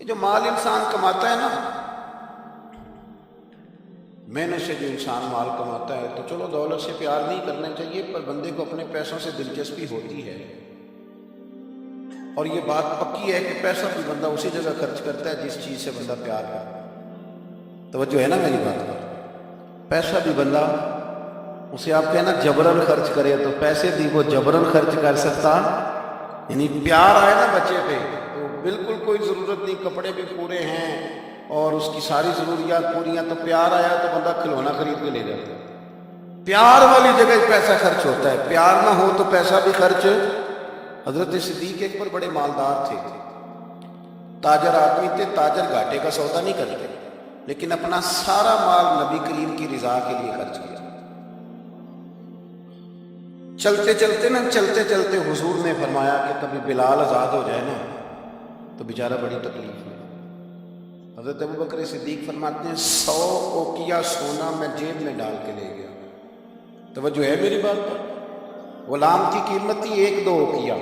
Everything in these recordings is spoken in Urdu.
یہ جو مال انسان کماتا ہے نا، محنت سے جو انسان مال کماتا ہے، تو چلو دولت سے پیار نہیں کرنا چاہیے، پر بندے کو اپنے پیسوں سے دلچسپی ہوتی ہے، اور یہ بات پکی ہے کہ پیسہ بھی بندہ اسی جگہ خرچ کرتا ہے جس چیز سے بندہ پیار کرتا ہے۔ توجہ ہے نا میری بات پر؟ پیسہ بھی بندہ اسے آپ کہنا جبرن خرچ کرے تو پیسے بھی وہ جبرن خرچ کر سکتا، یعنی پیار آئے نا بچے پہ تو بالکل کوئی ضرورت نہیں، کپڑے بھی پورے ہیں اور اس کی ساری ضروریات پوری ہیں، تو پیار آیا تو بندہ کھلونا خرید کے لے جاتا ہے۔ پیار والی جگہ پیسہ خرچ ہوتا ہے، پیار نہ ہو تو پیسہ بھی خرچ۔ حضرت صدیق ایک پر بڑے مالدار تھے، تاجر آدمی تھے، تاجر گھاٹے کا سودا نہیں کرتے، لیکن اپنا سارا مال نبی کریم کی رضا کے لیے خرچ کیا۔ چلتے چلتے حضور نے فرمایا کہ کبھی بلال آزاد ہو جائے نا تو بیچارہ بڑی تکلیف میں۔ حضرت ابوبکر صدیق فرماتے ہیں 100 اوقیہ سونا میں جیب میں ڈال کے لے گیا۔ توجہ ہے میری بات پر؟ غلام کی قیمت تھی 1-2 اوقیہ،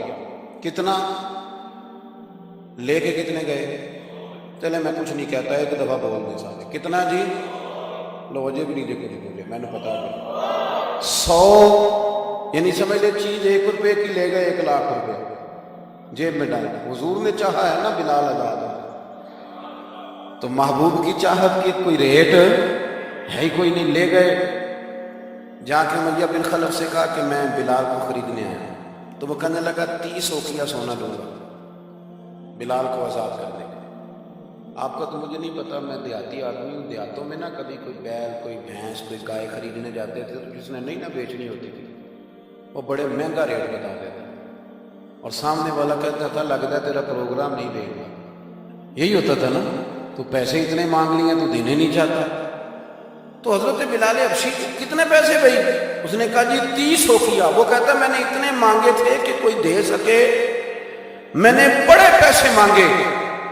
کتنا لے کے کتنے گئے؟ چلے میں کچھ نہیں کہتا، ایک دفعہ بول دیں سارے، کتنا جی؟ لو وجہ بھی نہیں کچھ بولے، میں نے پتا کہ 100 یعنی سمجھ لے چیز 1 روپے کی لے گئے 1 لاکھ روپے جیب میں ڈال۔ حضور نے چاہا ہے نا بلال آزاد ہو، تو محبوب کی چاہت کی کوئی ریٹ ہے ہی کوئی نہیں، لے گئے۔ جا کے امیہ بن خلف سے کہا کہ میں بلال کو خریدنے آیا، تو وہ کہنے لگا 30 اوقیہ سونا دوں گا بلال کو آزاد کرنے کا۔ آپ کا تو مجھے نہیں پتا، میں دیہاتی آدمی ہوں، دیہاتوں میں نا کبھی کوئی بیل، کوئی بھینس، کوئی گائے خریدنے جاتے تھے تو جس نے نہیں نہ بیچنی ہوتی تھی وہ بڑے مہنگا ریٹ بتا دیتا، اور سامنے والا کہتا تھا لگتا ہے تیرا پروگرام نہیں دے گا، یہی ہوتا تھا نا، تو پیسے اتنے مانگ لیے تو دینے نہیں چاہتا۔ تو حضرت بلال حبشی کتنے پیسے بھائی؟ اس نے کہا جی 30 اوقیہ۔ وہ کہتا میں نے اتنے مانگے تھے کہ کوئی دے سکے، میں نے بڑے پیسے مانگے،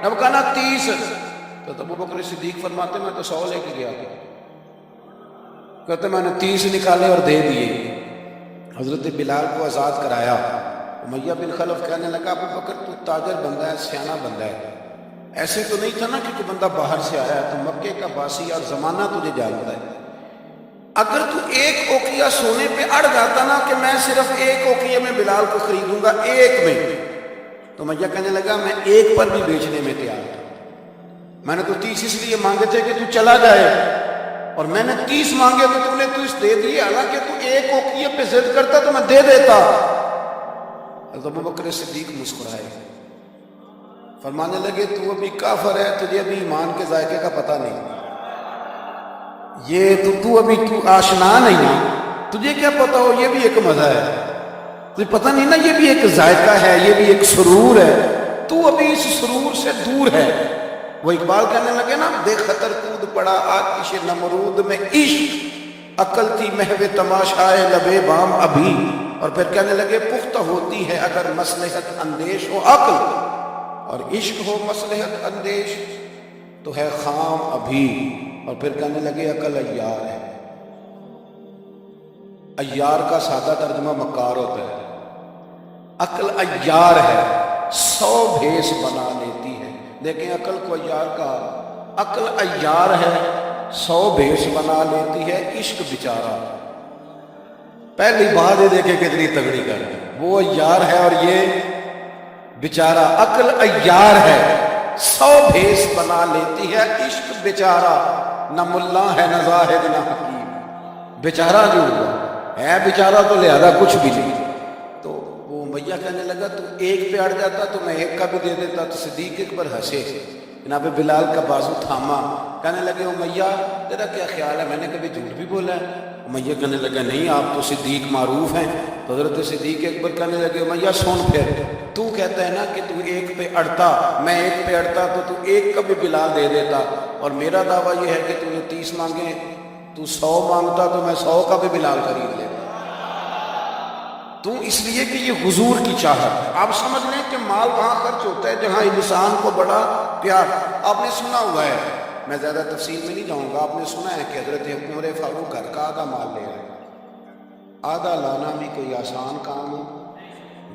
اب کہا نا 30۔ تو ابوبکر صدیق فرماتے میں تو 100 لے کے گیا تھا، کہتے میں نے 30 نکالے اور دے دیے۔ حضرت بلال کو آزاد کرایا۔ امیہ بن خلف کہنے لگا ابوبکر تو تاجر بندہ ہے، سیانہ بندہ ہے، ایسے تو نہیں تھا نا کہ کوئی بندہ باہر سے آیا ہے، تو مکے کا باسی اور زمانہ تجھے جانتا ہے، اگر تو 1 اوقیہ سونے پہ اڑ جاتا نا کہ میں صرف 1 اوقیہ میں بلال کو خریدوں گا، 1 میں، تو امیہ کہنے لگا میں 1 پر بھی بیچنے میں تیار تھا، میں نے تو 30 اس لیے مانگے تھے کہ تو چلا جائے، اور میں نے 30 مانگے تو تم نے 30 دے دیے، حالانکہ تو 1 اوقیہ پہ ضد کرتا تو میں دے دیتا۔ حضرت ابوبکر صدیق مسکرائے، فرمانے لگے تو ابھی کافر ہے، تجھے ابھی ایمان کے ذائقے کا پتہ نہیں، یہ تو ابھی آشنا نہیں ہے، تجھے کیا پتہ ہو یہ بھی ایک مزہ ہے، تجھے پتہ نہیں نا یہ بھی ایک ذائقہ ہے، یہ بھی ایک سرور ہے، تو ابھی اس سرور سے دور ہے۔ وہ اقبال کہنے لگے نا بے خطر کود پڑا آتش نمرود میں عشق، عقل تھی محو تماشائے لبے بام ابھی، اور پھر کہنے لگے پختہ ہوتی ہے اگر مصلحت اندیش ہو عقل، اور عشق ہو مصلحت اندیش تو ہے خام ابھی، اور پھر کہنے لگے عقل عیار ہے۔ عیار کا سادہ ترجمہ مکار ہوتا ہے، عقل عیار ہے، 100 بھیس بنا لیتی ہے، لیکن عقل کو عیار کہا، عقل عیار ہے 100 بھیس بنا لیتی ہے، عشق بیچارہ پہلی بات یہ دیکھے کتنی تگڑی کر ہے، وہ عیار ہے اور یہ بیچارہ، عقل عیار ہے 100 بھیس بنا لیتی ہے، عشق بیچارہ نہ ملا ہے نہ زاہد نہ حکیم، بیچارہ جو ہے بیچارہ تو لہذا کچھ بھی نہیں۔ تو وہ امیہ کہنے لگا تو 1 پہ اڑ جاتا تو میں 1 کا بھی دے دیتا، تو صدیق اکبر ہنسے، جناب بلال کا بازو تھاما، کہنے لگے امیہ تیرا کیا خیال ہے، میں نے کبھی جھوٹ بھی بولا ہے؟ امیہ کہنے لگا نہیں آپ تو صدیق معروف ہیں۔ تو حضرت صدیق اکبر کہنے لگے امیہ سن پھر تو کہتا ہے نا کہ تو 1 پہ اڑتا، میں 1 پہ اڑتا تو 1 کا بھی بلال دے دیتا، اور میرا دعویٰ یہ ہے کہ تو نے 30 مانگے، تو 100 مانگتا تو میں 100 کا بھی بلال خرید لیتا، تو اس لیے کہ یہ حضور کی چاہت ہے۔ آپ سمجھ لیں کہ مال وہاں خرچ ہوتا ہے جہاں انسان کو بڑا پیار۔ آپ نے سنا ہوا ہے، میں زیادہ تفصیل میں نہیں جاؤں گا، آپ نے سنا ہے کہ حضرت عمر فاروق گھر کا آدھا مال لے آئے، آدھا لانا بھی کوئی آسان کام ہو،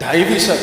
2.5%।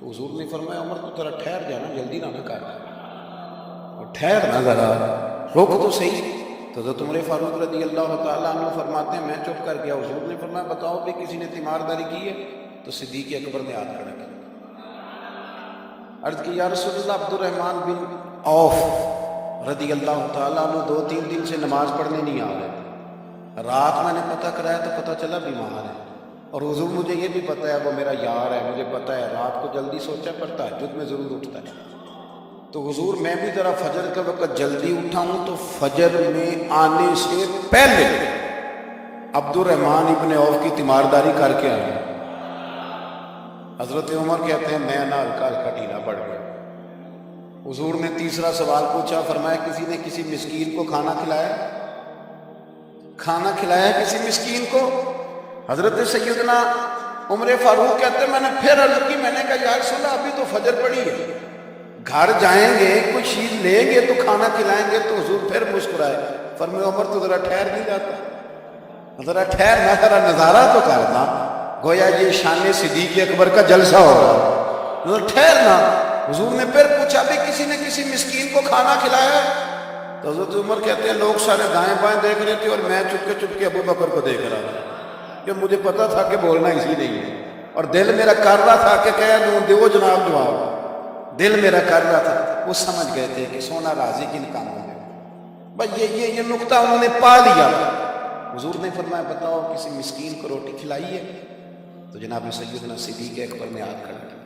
تو حضور نے فرمایا عمر تو ذرا ٹھہر جانا، جلدی نہ کر، اور ٹھہر نہ ذرا، روک تو صحیح۔ تو حضرت عمر فاروق رضی اللہ تعالیٰ عنہ فرماتے ہیں میں چپ کر گیا، حضور نے فرمایا بتاؤ کہ کسی نے تیمارداری کی ہے؟ تو صدیق اکبر نے ہاتھ کھڑا کیا، عرض کی یا رسول اللہ عبد الرحمن بن عوف رضی اللہ تعالیٰ عنہ 2-3 دن سے نماز پڑھنے نہیں آ رہے تھے، رات میں نے پتہ کرایا تو پتہ چلا بیمار ہے، اور حضور مجھے یہ بھی پتہ ہے وہ میرا یار ہے، مجھے پتہ ہے رات کو جلدی سوچا پر تہجد میں ضرور اٹھتا ہے، تو حضور میں بھی ذرا فجر کے وقت جلدی اٹھا ہوں تو فجر میں آنے سے پہلے عبد الرحمن ابن عوف کی تیمارداری کر کے آیا۔ حضرت عمر کہتے ہیں میں نہ ہلکا ہلکا ڈھیلا پڑ گیا۔ حضور نے تیسرا سوال پوچھا، فرمایا کسی نے کسی مسکین کو کھانا کھلایا؟ کھانا کھلایا کسی مسکین کو؟ حضرت سیدنا عمر فاروق کہتے ہیں میں نے پھر عرض کی، میں نے کہا یا رسول اللہ ابھی تو فجر پڑی ہے، گھر جائیں گے کوئی چیز لیں گے تو کھانا کھلائیں گے، تو حضور پھر مسکرائے، فرمایا عمر تو ذرا ٹھہر نہیں جاتا، ذرا ٹھہر نہ، ذرا نظارہ تو کرنا، گویا یہ شان صدیق اکبر کا جلسہ ہو رہا، ذرا ٹھہرنا۔ حضور نے پھر پوچھا بھی کسی نے کسی مسکین کو کھانا کھلایا؟ تو حضرت عمر کہتے ہیں لوگ سارے دائیں بائیں دیکھ رہے تھے اور میں چپ کے ابو بکر کو دیکھ رہا تھا، کہ مجھے پتا تھا کہ بولنا اسی نہیں ہے، اور دل میرا کر رہا تھا کہ کہہ دوں دیو جناب جواب، دل میرا کر رہا تھا، وہ سمجھ گئے تھے کہ سونا راضی کن کاموں میں، بس یہ نقطہ انہوں نے پا لیا۔ حضور نے فرمایا بتاؤ کسی مسکین کو روٹی کھلائی ہے؟ تو جناب سیدنا صدیق اکبر نے ہاتھ کھڑا کیا،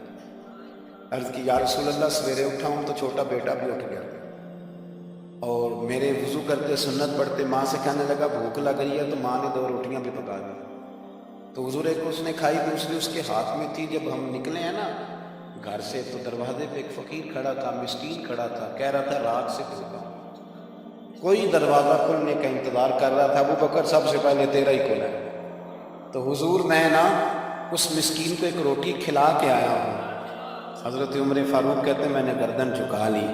عرض کی یا رسول اللہ سویرے اٹھا ہوں تو چھوٹا بیٹا بھی اٹھ گیا، اور میرے وضو کرتے سنت پڑھتے ماں سے کہنے لگا بھوک لگ رہی ہے، تو ماں نے 2 روٹیاں بھی پکا دی، تو حضور ایک اس نے کھائی، دوسری اس کے ہاتھ میں تھی۔ جب ہم نکلے ہیں نا گھر سے تو دروازے پہ ایک فقیر کھڑا تھا، مسکین کھڑا تھا، کہہ رہا تھا رات سے بھوکا، کوئی دروازہ کھلنے کا انتظار کر رہا تھا، ابو بکر سب سے پہلے تیرا ہی کھلا ہے۔ تو حضور میں نا اس مسکین کو ایک روٹی کھلا کے آیا ہوں۔ حضرت عمر فاروق کہتے ہیں میں نے گردن جھکا لی،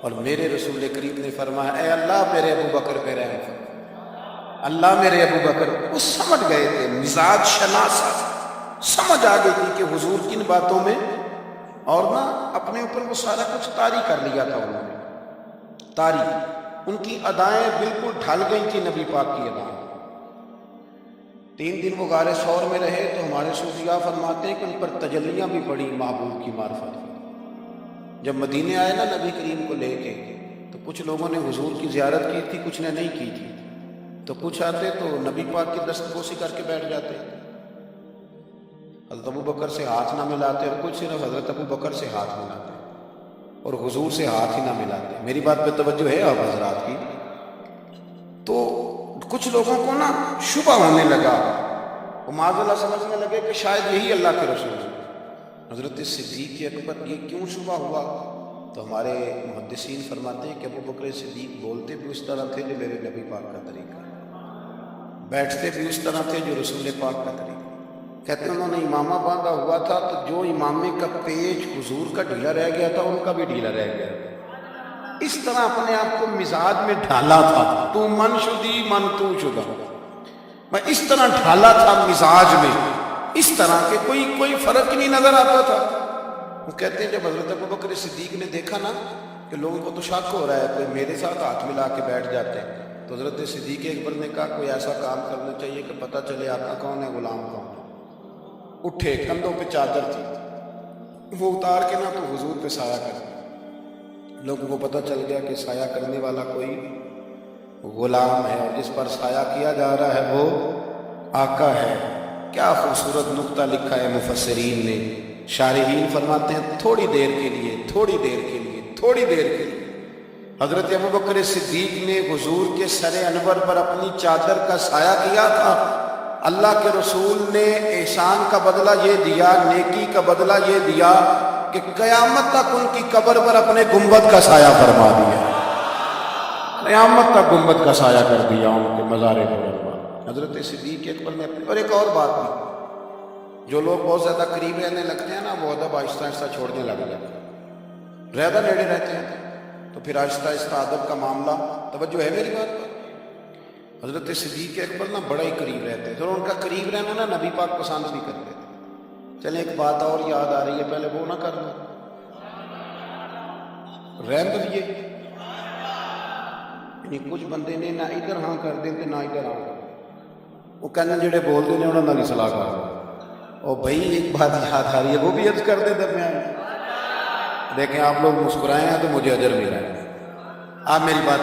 اور میرے رسول کریم نے فرمایا اے اللہ میرے ابو بکر پہ رحم فرما، اللہ میرے ابو بکر۔ وہ سمجھ گئے تھے، مزاج شناسا سمجھ آ گئی تھی کہ حضور کن باتوں میں، اور نا اپنے اوپر وہ سارا کچھ طاری کر لیا تھا انہوں نے، طاری، ان کی ادائیں بالکل ڈھل گئی تھی نبی پاک کی ادائیں۔ 3 دن وہ غار ثور میں رہے تو ہمارے صوفیاء فرماتے ہیں کہ ان پر تجلیاں بھی پڑی محبوب کی معرفت۔ جب مدینے آئے نا نبی کریم کو لے کے، تو کچھ لوگوں نے حضور کی زیارت کی تھی، کچھ نے نہیں کی تھی، تو کچھ آتے تو نبی پاک کی دستبوسی کر کے بیٹھ جاتے، حضرت ابو بکر سے ہاتھ نہ ملاتے، اور کچھ صرف حضرت ابو بکر سے ہاتھ ملاتے اور حضور سے ہاتھ ہی نہ ملاتے۔ میری بات پہ توجہ ہے آپ حضرات کی؟ تو کچھ لوگوں کو نا شبہ ہونے لگا، وہ معاذ اللہ سمجھنے لگے کہ شاید یہی اللہ کے رسول ہیں۔ حضرت صدیق اکبر یہ کیوں شبہ ہوا؟ تو ہمارے محدثین فرماتے ہیں کہ ابو بکر صدیق بولتے بھی اس طرح تھے جو میرے نبی پاک کا طریقہ ہے، بیٹھتے بھی اس طرح تھے جو رسول پاک کا طریقہ۔ کہتے ہیں انہوں نے امامہ باندھا ہوا تھا تو جو امامے کا پیچ حضور کا ڈھیلا رہ گیا تھا ان کا بھی ڈھیلا رہ گیا، اس طرح اپنے آپ کو مزاج میں ڈھالا تھا، تو من شدی من تو شدہ، میں اس طرح ڈھالا تھا مزاج میں، اس طرح کہ کوئی فرق ہی نہیں نظر آتا تھا۔ وہ کہتے ہیں جب حضرت ابو بکر صدیق نے دیکھا نا کہ لوگوں کو تو شک ہو رہا ہے، کوئی میرے ساتھ ہاتھ ملا کے بیٹھ جاتے ہیں، تو حضرت صدیق اکبر نے کہا کوئی ایسا کام کرنا چاہیے کہ پتہ چلے آقا کون ہے غلام کون ہے۔ اٹھے، کندھوں پہ چادر تھی، وہ اتار کے نا تو حضور پہ سایہ کر دیا، لوگوں کو پتہ چل گیا کہ سایہ کرنے والا کوئی غلام ہے، اور جس پر سایہ کیا جا رہا ہے وہ آقا ہے۔ کیا خوبصورت نقطہ لکھا ہے مفسرین نے، شارحین فرماتے ہیں تھوڑی دیر کے لیے حضرت ابو بکر صدیق نے حضور کے سر انور پر اپنی چادر کا سایہ کیا تھا۔ اللہ کے رسول نے احسان کا بدلہ یہ دیا، نیکی کا بدلہ یہ دیا کہ قیامت تک ان کی قبر پر اپنے گنبد کا سایہ فرما دیا، قیامت تک گنبد کا سایہ کر دیا ان کے مزار پر۔ حضرت صدیق اکبر نے اپنی، اور ایک اور بات بھی، جو لوگ بہت زیادہ قریب رہنے لگتے ہیں نا وہ ادب آہستہ آہستہ چھوڑنے لگ جاتے ہیں، زیادہ نیڑے رہتے ہیں تو پھر آہستہ آہستہ ادب کا معاملہ، توجہ ہے میری بات پر؟ حضرت صدیق اکبر نا بڑا ہی قریب رہتے تھے، اور ان کا قریب رہنا نا نبی پاک پسند بھی کرتے تھے، چلیں ایک بات اور یاد آ رہی ہے، پہلے وہ نہ کرنا، رہن دیجیے. یعنی کچھ بندے نے نہ ادھر ہاں کر دیں تے نہ ادھر ہاں کر دیں. وہ کہنے جڑے بولتے ہیں انہوں نے صلاح کر دیں. اور بھائی ایک بات یاد آ رہی ہے، وہ بھی عرض کر دیں درمیان میں. دیکھیں آپ لوگ مسکرائے ہیں تو مجھے اجر ملا ہے. آپ میری بات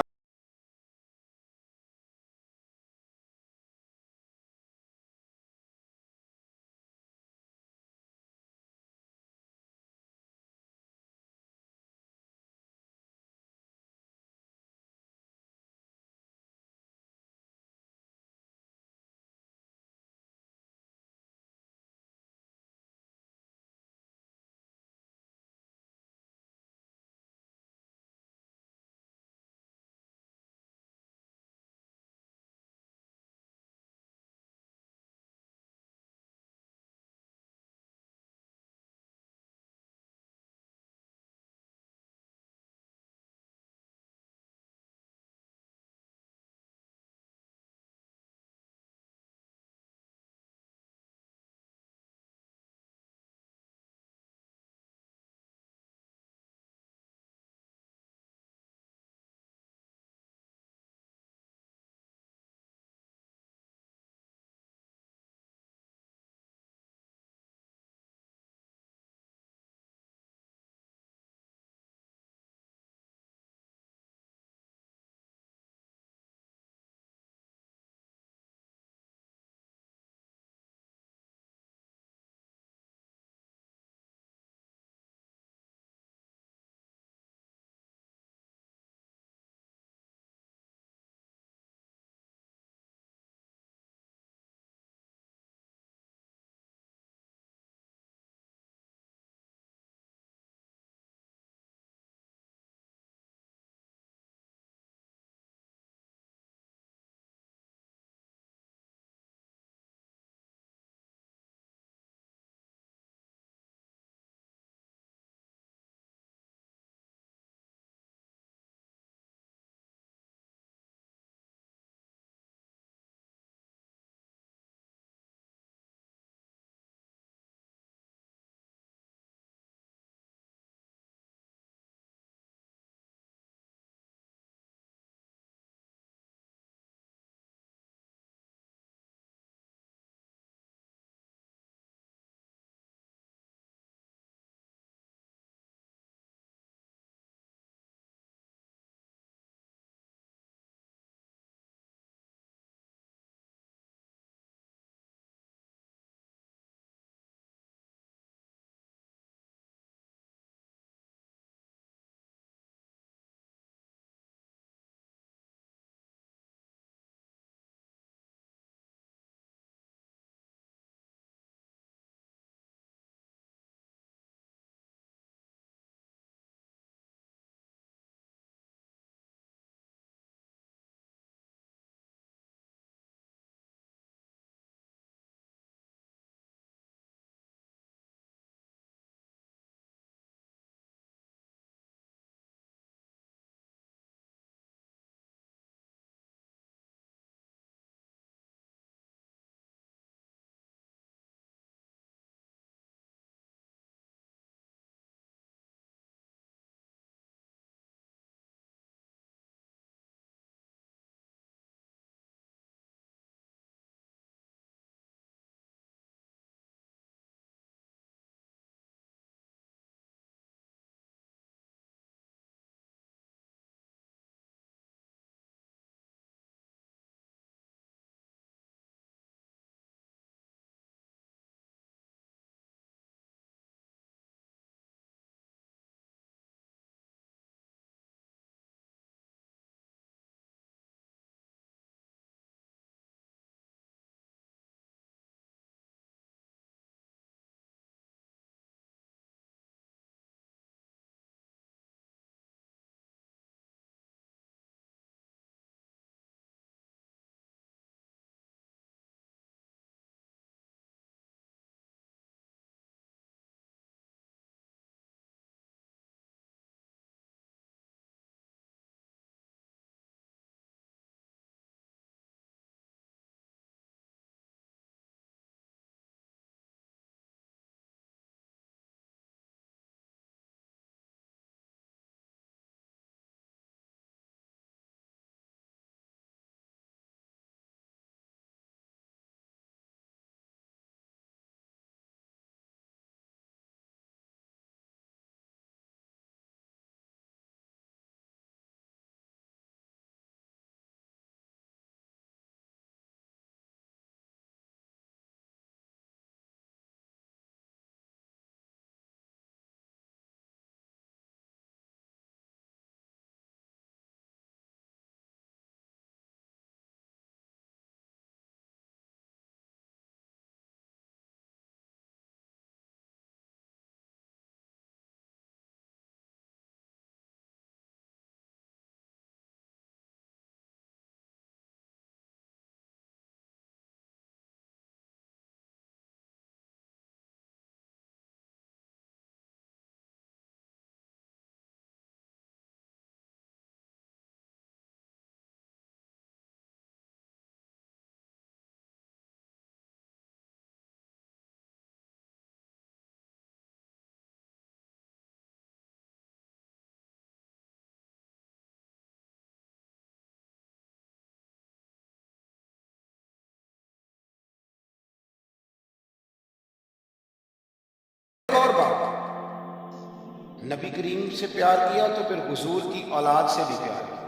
نبی کریم سے پیار کیا تو پھر حضور کی اولاد سے بھی پیار کیا۔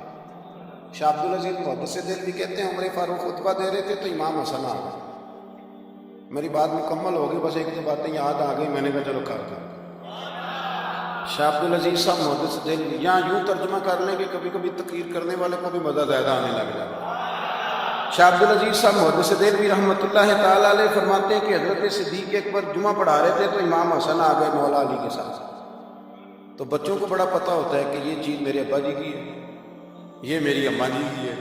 شاہ عبدالعزیز محدث دل بھی کہتے ہیں عمر فاروق خطبہ دے رہے تھے تو امام حسن آ گئے۔ میری بات مکمل ہوگی، بس ایک دو باتیں یاد آ گئی، میں نے کہا چلو کر شاہ عبدالعزیز صاحب محدث دل یہاں یوں ترجمہ کر لیں کہ کبھی کبھی تقریر کرنے والے کو بھی مزہ زیادہ آنے لگ جائے۔ شاہ عبدالعزیز صاحب محدث دل بھی رحمۃ اللہ تعالیٰ علیہ فرماتے ہیں کہ حضرت صدیق اکبر جمعہ پڑھا رہے تھے تو امام حسن آ گئے مولا علی کے ساتھ۔ تو بچوں کو بڑا پتہ ہوتا ہے کہ یہ چیز میرے ابا جی کی ہے، یہ میری اماں جی کی ہے،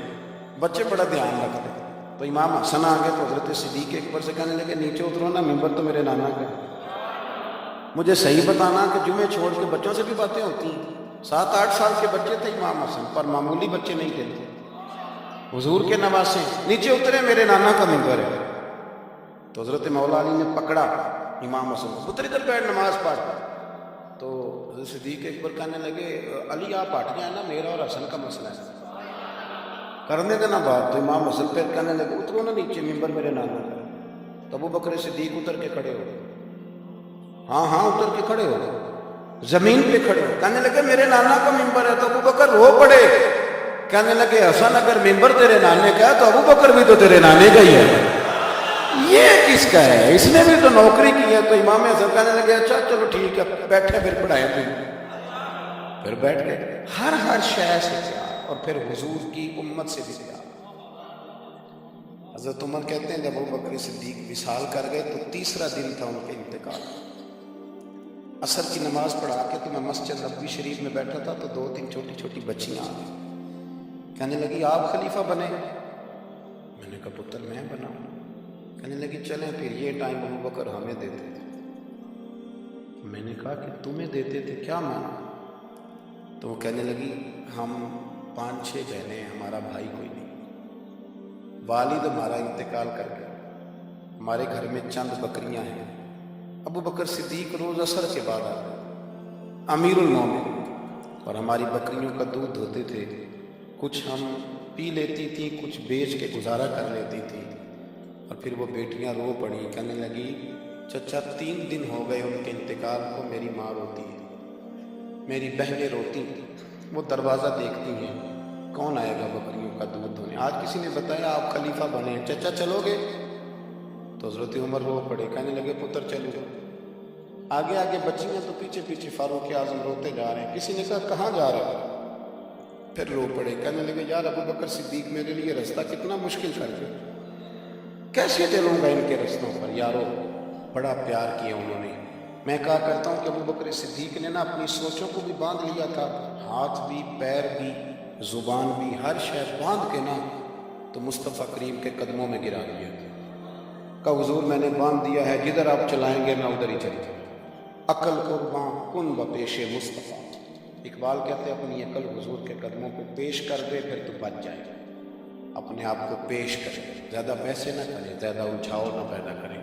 بچے بڑا دھیان رکھتے ہیں۔ تو امام حسن آ گئے تو حضرت صدیق اکبر سے کہنے لگے نیچے اترو نا، ممبر تو میرے نانا کا ہے۔ مجھے صحیح بتانا کہ جمعے چھوڑ کے بچوں سے بھی باتیں ہوتی ہیں۔ 7-8 سال کے بچے تھے امام حسن، پر معمولی بچے نہیں تھے، حضور کے نواسے۔ نیچے اترے، میرے نانا کا ممبر ہے۔ تو حضرت مولا علی نے پکڑا امام حسن کو، پتر ادھر بیٹھ نماز پڑھ۔ تو حضرت صدیق اکبر کہنے لگے علی آپ ہٹ جائیں نا، میرا اور حسن کا مسئلہ ہے، کرنے دینا بات۔ تو امام حسن پھر کہنے لگے اترو نا نیچے، ممبر میرے نانا کا۔ تو ابو بکر صدیق اتر کے کھڑے ہو گئے، ہاں اتر کے کھڑے ہو گئے، زمین پہ کھڑے ہو، کہنے لگے میرے نانا کا ممبر ہے۔ تو ابو بکر رو پڑے، کہنے لگے حسن اگر ممبر تیرے نانے کا ہے تو ابو بکر بھی تو تیرے نانے کا ہی ہے، یہ کس کا ہے؟ اس نے بھی تو نوکری کی ہے۔ تو امام حسن کہنے لگے اچھا چلو ٹھیک ہے، بیٹھے پھر پڑھائے تھے، پھر بیٹھ گئے۔ ہر شے سے پیار، اور پھر حضور کی امت سے بھی پیار۔ حضرت عمر کہتے ہیں جب ابو بکر صدیق وصال کر گئے تو تیسرا دن تھا ان کے انتقال۔ عصر کی نماز پڑھا کے تو میں مسجد نبوی شریف میں بیٹھا تھا تو 2-3 چھوٹی چھوٹی بچیاں آ گئی، کہنے لگی آپ خلیفہ بنے؟ میں نے کہا پتر میں بنا۔ کہنے لگی چلیں پھر یہ ٹائم ابو بکر ہمیں دیتے تھے۔ میں نے کہا کہ تمہیں دیتے تھے، کیا مانا؟ تو وہ کہنے لگی ہم 5-6 بہنیں ہیں، ہمارا بھائی کوئی نہیں، والد ہمارا انتقال کر گیا، ہمارے گھر میں چند بکریاں ہیں۔ ابو بکر صدیق روز عصر کے بعد آ گئے، امیر المومن، اور ہماری بکریوں کا دودھ دھوتے تھے، کچھ ہم پی لیتی تھیں، کچھ بیچ کے گزارا کر لیتی تھیں۔ اور پھر وہ بیٹیاں رو پڑی، کہنے لگی چچا 3 دن ہو گئے ان کے انتقال کو، میری ماں روتی ہے، میری بہنیں روتی ہیں، وہ دروازہ دیکھتی ہیں کون آئے گا بکریوں کا دودھ دھونے۔ آج کسی نے بتایا آپ خلیفہ بنے، چچا چلو گے؟ تو حضرت عمر رو پڑے، کہنے لگے پتر چلو۔ آگے آگے بچیاں تو پیچھے پیچھے، فاروق اعظم روتے جا رہے ہیں۔ کسی نے کہا کہاں جا رہے ہیں؟ پھر رو پڑے، کہنے لگے یار ابو بکر صدیق میرے لیے رستہ کتنا مشکل کر دیا، کیسے چلوں گا ان کے رستوں پر؟ یارو بڑا پیار کیا انہوں نے۔ میں کہا کرتا ہوں کہ ابو بکر صدیق نے نا اپنی سوچوں کو بھی باندھ لیا تھا، ہاتھ بھی، پیر بھی، زبان بھی، ہر شے باندھ کے نا تو مصطفیٰ کریم کے قدموں میں گرا دیا تھا۔ کہا حضور میں نے باندھ دیا ہے، جدھر آپ چلائیں گے میں ادھر ہی چلتا ہوں۔ عقل قرباں کن بپیش مصطفیٰ، اقبال کہتے ہیں اپنی عقل حضور کے قدموں کو پیش کر دے پھر تو بچ جائے، اپنے آپ کو پیش کرے، زیادہ پیسے نہ کرے، زیادہ الجھاؤ نہ پیدا کرے،